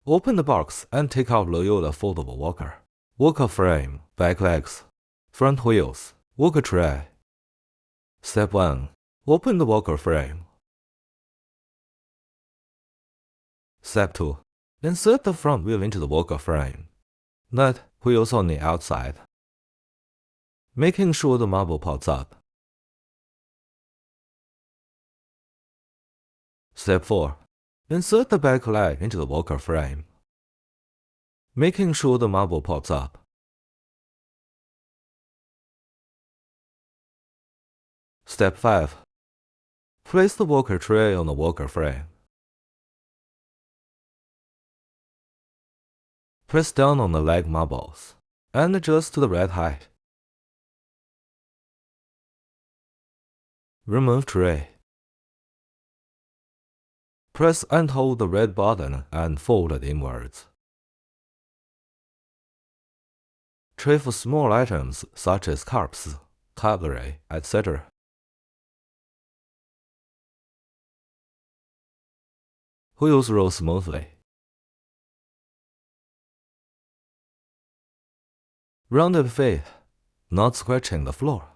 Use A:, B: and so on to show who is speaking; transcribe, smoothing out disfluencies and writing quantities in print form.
A: Open the box and take out Loyoda foldable walker. Walker frame, back legs, front wheels, walker tray. Step 1. Open the walker frame. Step 2. Insert the front wheel into the walker frame. Let wheels on the outside, making sure the marble pops up. Step 4. Insert the back leg into the walker frame, making sure the marble pops up. Step 5. Place the walker tray on the walker frame. Press down on the leg marbles and adjust to the right height. Remove tray. Press and hold the red button and fold it inwards. Tray for small items such as cups, cutlery, etc. Wheels roll smoothly. Rounded feet, not scratching the floor.